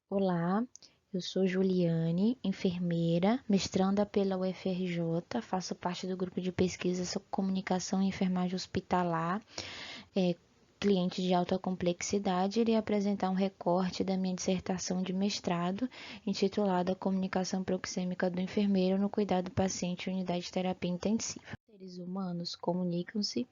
Olá, eu sou Juliane, enfermeira, mestranda pela UFRJ, faço parte do grupo de pesquisa sobre comunicação e enfermagem hospitalar, cliente de alta complexidade. Irei apresentar um recorte da minha dissertação de mestrado, intitulada Comunicação Proxêmica do Enfermeiro no Cuidado do Paciente em Unidade de Terapia Intensiva. Os seres humanos comunicam-se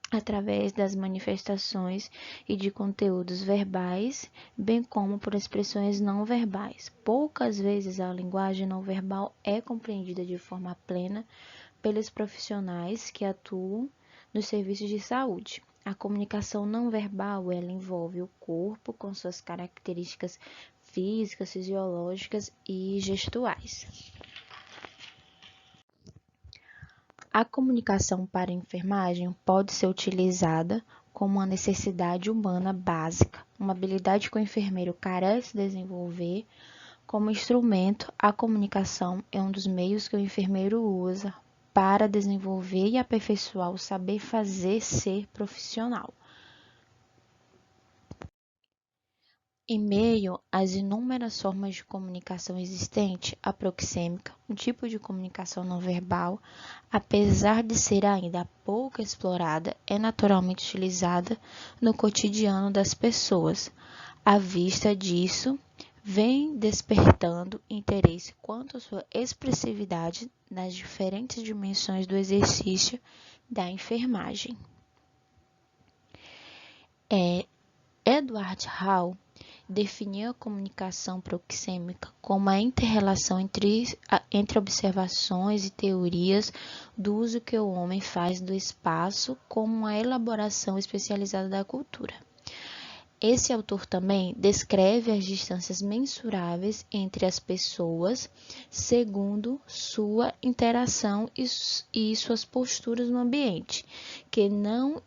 através das manifestações e de conteúdos verbais, bem como por expressões não verbais. Poucas vezes a linguagem não verbal é compreendida de forma plena pelos profissionais que atuam nos serviços de saúde. A comunicação não verbal, ela envolve o corpo com suas características físicas, fisiológicas e gestuais. A comunicação para a enfermagem pode ser utilizada como uma necessidade humana básica, uma habilidade que o enfermeiro carece de desenvolver. Como instrumento, a comunicação é um dos meios que o enfermeiro usa para desenvolver e aperfeiçoar o saber fazer ser profissional. Em meio às inúmeras formas de comunicação existentes, a proxêmica, um tipo de comunicação não verbal, apesar de ser ainda pouco explorada, é naturalmente utilizada no cotidiano das pessoas. À vista disso, vem despertando interesse quanto à sua expressividade nas diferentes dimensões do exercício da enfermagem. Edward Hall definiu a comunicação proxêmica como a inter-relação entre observações e teorias do uso que o homem faz do espaço como uma elaboração especializada da cultura. Esse autor também descreve as distâncias mensuráveis entre as pessoas segundo sua interação e suas posturas no ambiente, que não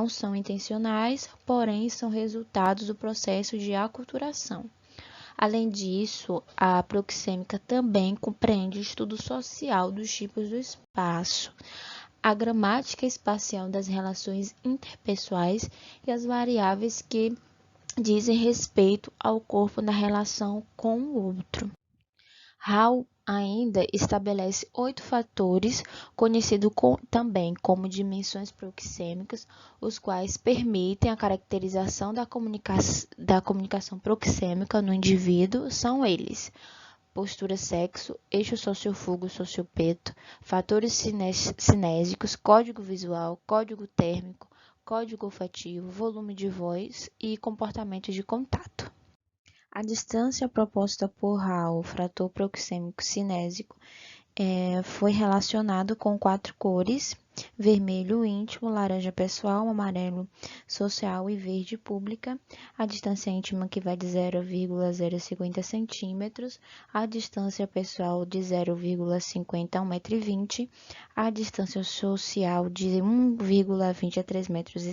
são intencionais, porém são resultados do processo de aculturação. Além disso, a proxêmica também compreende o estudo social dos tipos do espaço, a gramática espacial das relações interpessoais e as variáveis que dizem respeito ao corpo na relação com o outro. Hall ainda estabelece 8 fatores, conhecidos também como dimensões proxêmicas, os quais permitem a caracterização da comunicação proxêmica no indivíduo. São eles: postura, sexo, eixo sociofúgo-sociopeto, fatores cinésicos, código visual, código térmico, código olfativo, volume de voz e comportamento de contato. A distância proposta por Hall, frator proxêmico cinésico, foi relacionado com 4 cores: vermelho íntimo, laranja pessoal, amarelo social e verde pública. A distância íntima que vai de 0,050 centímetros, a distância pessoal de 0,50 a 1,20 m, a distância social de 1,20 a 3,60 metros,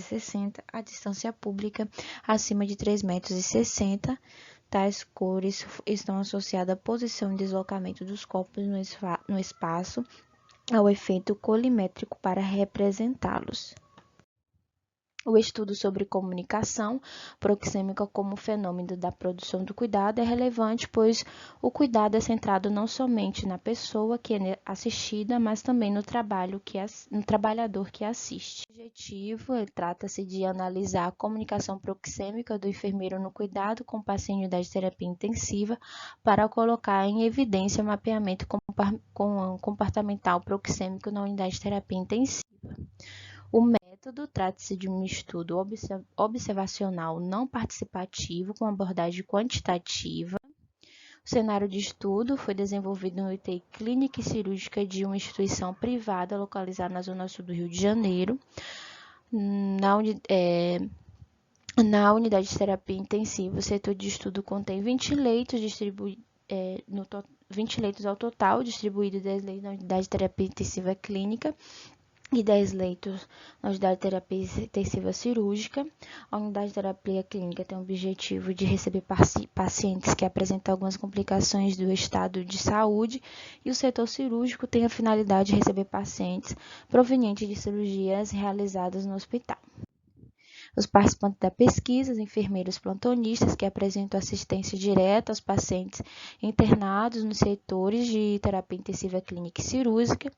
a distância pública acima de 3,60 m. Tais cores estão associadas à posição e deslocamento dos corpos no espaço, ao efeito colimétrico para representá-los. O estudo sobre comunicação proxêmica como fenômeno da produção do cuidado é relevante, pois o cuidado é centrado não somente na pessoa que é assistida, mas também no trabalhador que assiste. O objetivo trata-se de analisar a comunicação proxêmica do enfermeiro no cuidado com o paciente em unidade de terapia intensiva para colocar em evidência o mapeamento comportamental proxêmico na unidade de terapia intensiva. O método trata-se de um estudo observacional não participativo com abordagem quantitativa. O cenário de estudo foi desenvolvido no UTI clínica e cirúrgica de uma instituição privada localizada na zona sul do Rio de Janeiro. Na unidade de terapia intensiva, o setor de estudo contém 20 leitos 20 leitos ao total, distribuídos 10 leitos na unidade de terapia intensiva clínica e 10 leitos na unidade de terapia intensiva cirúrgica. A unidade de terapia clínica tem o objetivo de receber pacientes que apresentam algumas complicações do estado de saúde, e o setor cirúrgico tem a finalidade de receber pacientes provenientes de cirurgias realizadas no hospital. Os participantes da pesquisa, os enfermeiros plantonistas que apresentam assistência direta aos pacientes internados nos setores de terapia intensiva clínica e cirúrgica.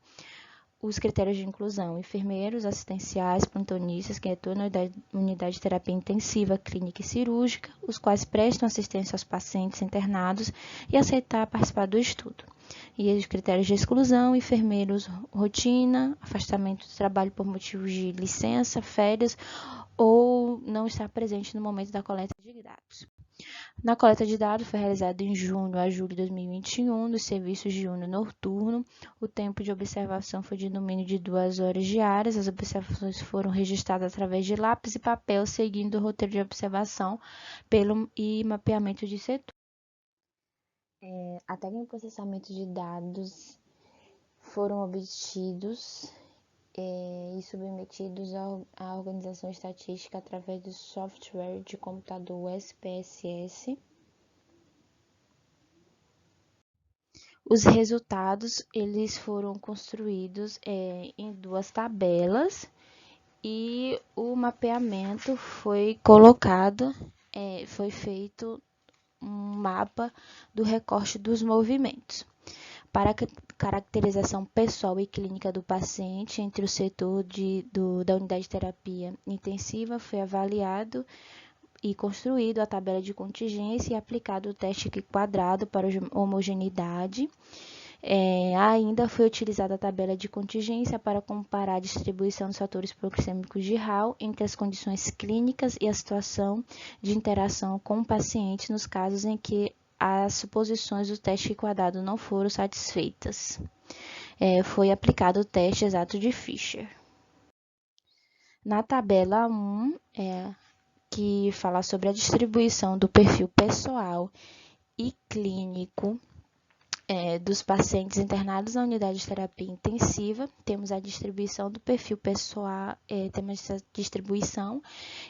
Os critérios de inclusão: enfermeiros assistenciais plantonistas que atuam na unidade de terapia intensiva clínica e cirúrgica, os quais prestam assistência aos pacientes internados e aceitar participar do estudo. E os critérios de exclusão: enfermeiros rotina, afastamento do trabalho por motivos de licença, férias ou não estar presente no momento da coleta de dados. Na coleta de dados foi realizada em junho a julho de 2021 nos serviços de diurno e noturno. O tempo de observação foi de no mínimo de 2 horas diárias. As observações foram registradas através de lápis e papel, seguindo o roteiro de observação e mapeamento de setor. A técnica de processamento de dados foram obtidos e submetidos à organização estatística através do software de computador SPSS. Os resultados eles foram construídos em 2 tabelas e o mapeamento foi colocado, foi feito um mapa do recorte dos movimentos. Para a caracterização pessoal e clínica do paciente entre o setor da unidade de terapia intensiva, foi avaliado e construído a tabela de contingência e aplicado o teste quadrado para homogeneidade. Ainda foi utilizada a tabela de contingência para comparar a distribuição dos fatores proxêmicos de Hall entre as condições clínicas e a situação de interação com o paciente nos casos em que as suposições do teste quadrado não foram satisfeitas. Foi aplicado o teste exato de Fisher. Na tabela 1, que fala sobre a distribuição do perfil pessoal e clínico dos pacientes internados na unidade de terapia intensiva, temos a distribuição do perfil pessoal, temos essa distribuição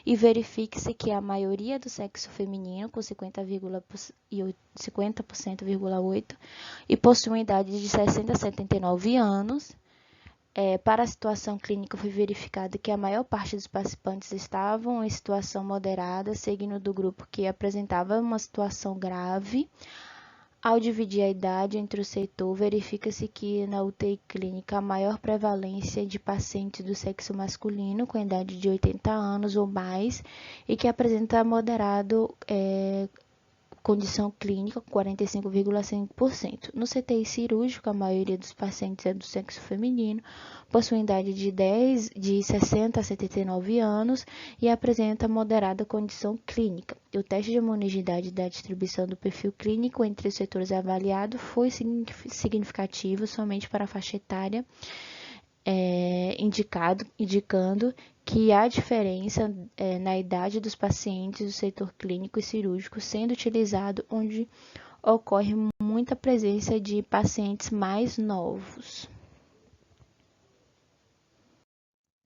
e verifique-se que a maioria do sexo feminino, com 50,8%, e possui idade de 60 a 79 anos. Para a situação clínica, foi verificado que a maior parte dos participantes estavam em situação moderada, seguindo do grupo que apresentava uma situação grave. Ao dividir a idade entre o setor, verifica-se que na UTI clínica a maior prevalência de pacientes do sexo masculino com idade de 80 anos ou mais e que apresenta moderado condição clínica, 45,5%. No CTI cirúrgico, a maioria dos pacientes é do sexo feminino, possui idade de 60 a 79 anos e apresenta moderada condição clínica. O teste de homogeneidade da distribuição do perfil clínico entre os setores avaliados foi significativo somente para a faixa etária, indicando que há diferença na idade dos pacientes do setor clínico e cirúrgico sendo utilizado onde ocorre muita presença de pacientes mais novos.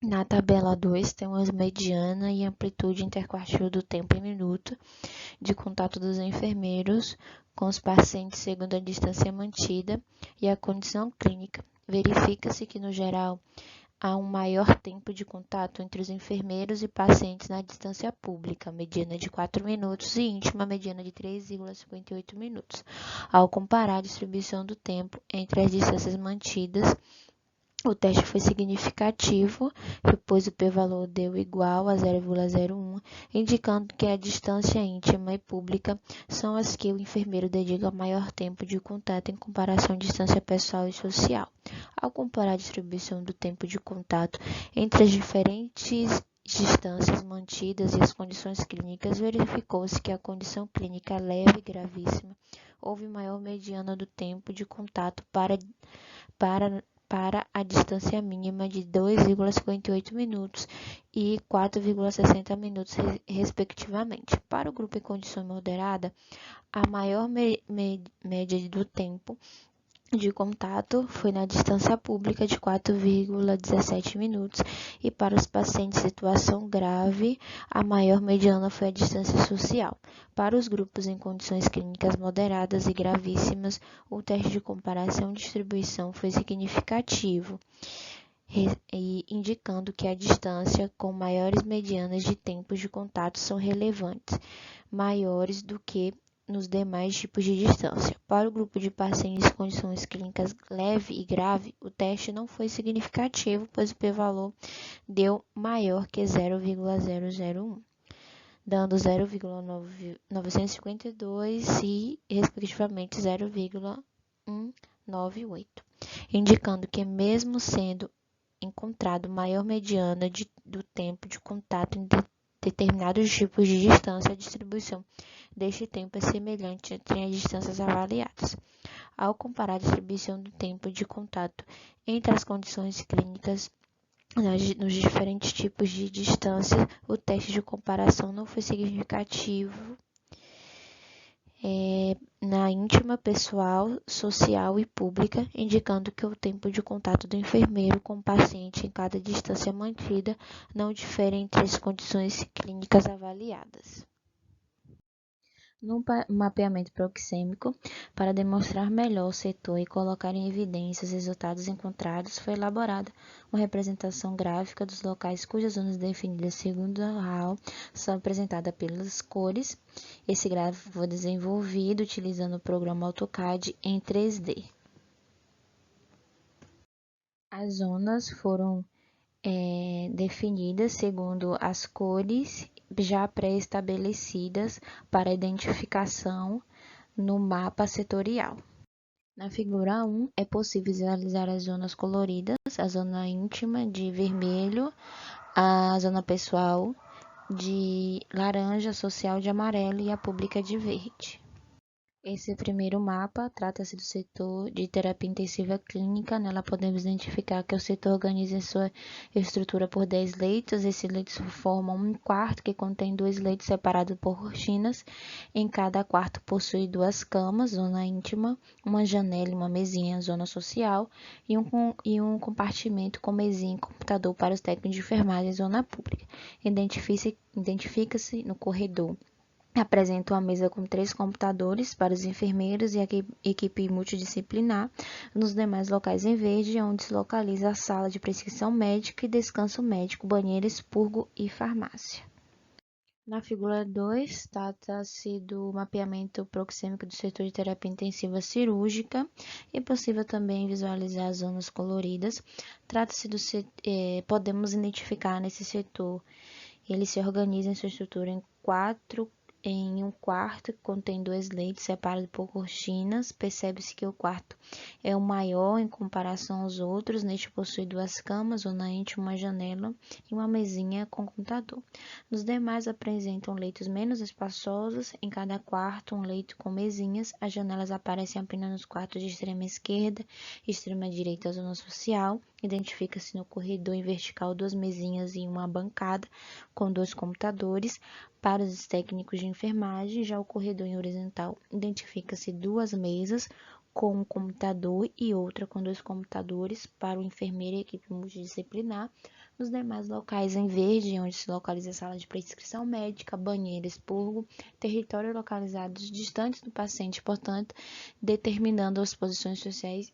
Na tabela 2, temos mediana e amplitude interquartil do tempo em minuto de contato dos enfermeiros com os pacientes segundo a distância mantida e a condição clínica. Verifica-se que, no geral, há um maior tempo de contato entre os enfermeiros e pacientes na distância pública, mediana de 4 minutos e íntima, mediana de 3,58 minutos. Ao comparar a distribuição do tempo entre as distâncias mantidas, o teste foi significativo, pois o p-valor deu igual a 0,01, indicando que a distância íntima e pública são as que o enfermeiro dedica maior tempo de contato em comparação à distância pessoal e social. Ao comparar a distribuição do tempo de contato entre as diferentes distâncias mantidas e as condições clínicas, verificou-se que a condição clínica leve e gravíssima houve maior mediana do tempo de contato para a distância mínima de 2,58 minutos e 4,60 minutos, respectivamente. Para o grupo em condição moderada, a maior média do tempo de contato foi na distância pública de 4,17 minutos e para os pacientes em situação grave, a maior mediana foi a distância social. Para os grupos em condições clínicas moderadas e gravíssimas, o teste de comparação e distribuição foi significativo. e indicando que a distância com maiores medianas de tempos de contato são relevantes, maiores do que nos demais tipos de distância. Para o grupo de pacientes com condições clínicas leve e grave, o teste não foi significativo, pois o p-valor deu maior que 0,001, dando 0,952 e, respectivamente, 0,198, indicando que, mesmo sendo encontrado maior mediana do tempo de contato em determinados tipos de distância, a distribuição deste tempo é semelhante entre as distâncias avaliadas. Ao comparar a distribuição do tempo de contato entre as condições clínicas nos diferentes tipos de distância, o teste de comparação não foi significativo na íntima, pessoal, social e pública, indicando que o tempo de contato do enfermeiro com o paciente em cada distância mantida não difere entre as condições clínicas avaliadas. No mapeamento proxêmico, para demonstrar melhor o setor e colocar em evidência os resultados encontrados, foi elaborada uma representação gráfica dos locais cujas zonas definidas segundo a Hall são apresentadas pelas cores. Esse gráfico foi desenvolvido utilizando o programa AutoCAD em 3D. As zonas foram definidas segundo as cores já pré-estabelecidas para identificação no mapa setorial. Na figura 1, é possível visualizar as zonas coloridas, a zona íntima de vermelho, a zona pessoal de laranja, social de amarelo e a pública de verde. Esse primeiro mapa trata-se do setor de terapia intensiva clínica. Nela podemos identificar que o setor organiza sua estrutura por 10 leitos. Esses leitos formam um quarto que contém 2 leitos separados por cortinas. Em cada quarto possui 2 camas, zona íntima, uma janela e uma mesinha, zona social, e um compartimento com mesinha e computador para os técnicos de enfermagem, zona pública. Identifica-se no corredor. Apresenta uma mesa com 3 computadores para os enfermeiros e a equipe multidisciplinar. Nos demais locais em verde, onde se localiza a sala de prescrição médica e descanso médico, banheiro, expurgo e farmácia. Na figura 2, trata-se do mapeamento proxêmico do setor de terapia intensiva cirúrgica. É possível também visualizar as zonas coloridas. Trata-se podemos identificar nesse setor, ele se organiza em sua estrutura em um quarto que contém 2 leitos separados por cortinas. Percebe-se que o quarto é o maior em comparação aos outros. Neste possui 2 camas, zona íntima, uma janela e uma mesinha com computador. Nos demais apresentam leitos menos espaçosos, em cada quarto um leito com mesinhas. As janelas aparecem apenas nos quartos de extrema esquerda e extrema direita, a zona social. Identifica-se no corredor em vertical 2 mesinhas e uma bancada com 2 computadores para os técnicos de enfermagem. Já o corredor em horizontal identifica-se 2 mesas com um computador e outra com 2 computadores para o enfermeiro e a equipe multidisciplinar. Nos demais locais em verde, onde se localiza a sala de prescrição médica, banheiro, expurgo, território localizados distantes do paciente, portanto, determinando as posições sociais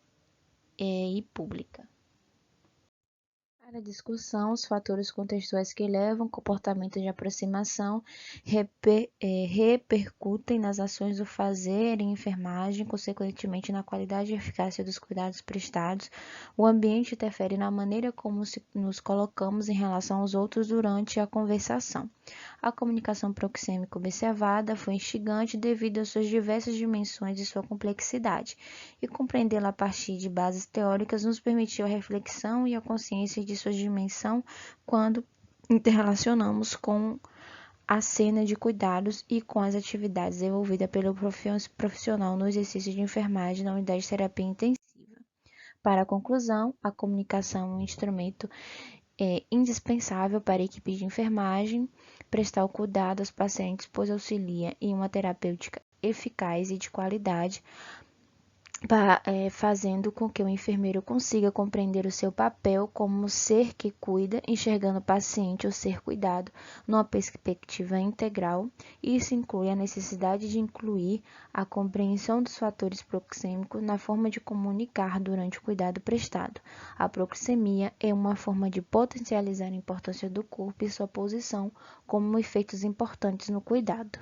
e pública. Para a discussão, os fatores contextuais que levam comportamento de aproximação repercutem nas ações do fazer em enfermagem, consequentemente na qualidade e eficácia dos cuidados prestados. O ambiente interfere na maneira como nos colocamos em relação aos outros durante a conversação. A comunicação proxêmica observada foi instigante devido às suas diversas dimensões e sua complexidade, e compreendê-la a partir de bases teóricas nos permitiu a reflexão e a consciência de sua dimensão quando interrelacionamos com a cena de cuidados e com as atividades desenvolvidas pelo profissional no exercício de enfermagem na unidade de terapia intensiva. Para a conclusão, a comunicação é um instrumento indispensável para a equipe de enfermagem prestar o cuidado aos pacientes, pois auxilia em uma terapêutica eficaz e de qualidade fazendo com que o enfermeiro consiga compreender o seu papel como ser que cuida, enxergando o paciente ou ser cuidado numa perspectiva integral. Isso inclui a necessidade de incluir a compreensão dos fatores proxêmicos na forma de comunicar durante o cuidado prestado. A proxemia é uma forma de potencializar a importância do corpo e sua posição como efeitos importantes no cuidado.